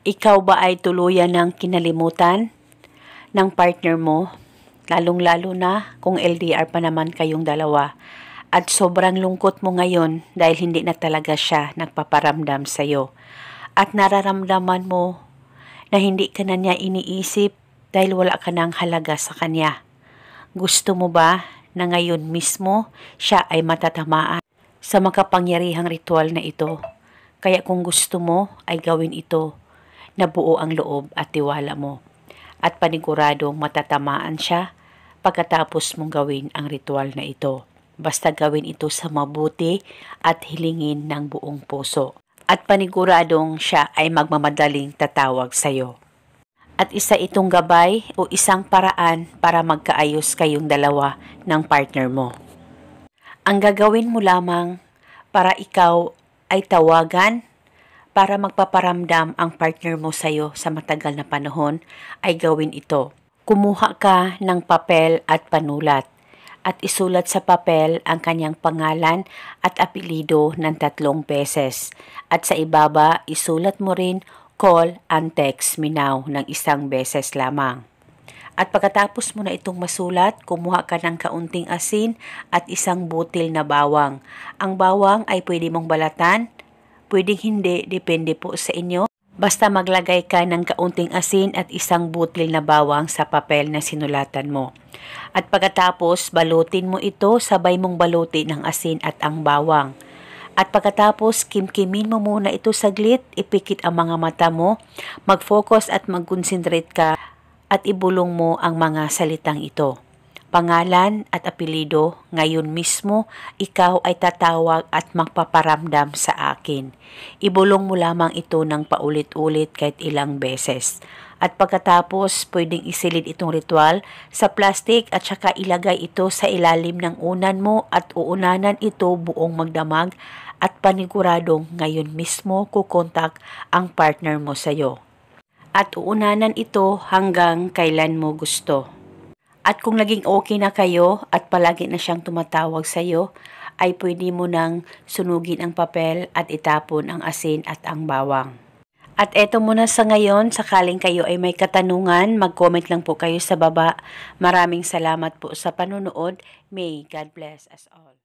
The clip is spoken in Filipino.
Ikaw ba ay tuluyan ng kinalimutan ng partner mo? Lalong-lalo na kung LDR pa naman kayong dalawa. At sobrang lungkot mo ngayon dahil hindi na talaga siya nagpaparamdam sa'yo. At nararamdaman mo na hindi ka na niya iniisip dahil wala ka ng halaga sa kanya. Gusto mo ba na ngayon mismo siya ay matatamaan sa makapangyarihang ritual na ito? Kaya kung gusto mo ay gawin ito na buo ang loob at tiwala mo. At paniguradong matatamaan siya pagkatapos mong gawin ang ritual na ito. Basta gawin ito sa mabuti at hilingin ng buong puso. At paniguradong siya ay magmamadaling tatawag sa iyo. At isa itong gabay o isang paraan para magkaayos kayong dalawa ng partner mo. Ang gagawin mo lamang para ikaw ay tawagan para magpaparamdam ang partner mo sa iyo sa matagal na panahon ay gawin ito. Kumuha ka ng papel at panulat at isulat sa papel ang kanyang pangalan at apelido ng 3 beses. At sa ibaba, isulat mo rin call and text me now ng 1 beses lamang. At pagkatapos mo na itong masulat, kumuha ka ng kaunting asin at 1 butil na bawang. Ang bawang ay pwede mong balatan, pwedeng hindi, depende po sa inyo. Basta maglagay ka ng kaunting asin at 1 butil na bawang sa papel na sinulatan mo. At pagkatapos, balutin mo ito, sabay mong balutin ang asin at ang bawang. At pagkatapos, kimkimin mo muna ito saglit, ipikit ang mga mata mo, mag-focus at mag-concentrate ka at ibulong mo ang mga salitang ito. Pangalan at apelido, ngayon mismo, ikaw ay tatawag at magpaparamdam sa akin. Ibulong mo lamang ito ng paulit-ulit kahit ilang beses. At pagkatapos, pwedeng isilid itong ritual sa plastic at saka ilagay ito sa ilalim ng unan mo at uunanan ito buong magdamag at paniguradong ngayon mismo kukontak ang partner mo sa iyo. At uunanan ito hanggang kailan mo gusto. At kung naging okay na kayo at palagi na siyang tumatawag sa iyo, ay pwede mo nang sunugin ang papel at itapon ang asin at ang bawang. At eto muna sa ngayon, sakaling kayo ay may katanungan, mag-comment lang po kayo sa baba. Maraming salamat po sa panunood. May God bless us all.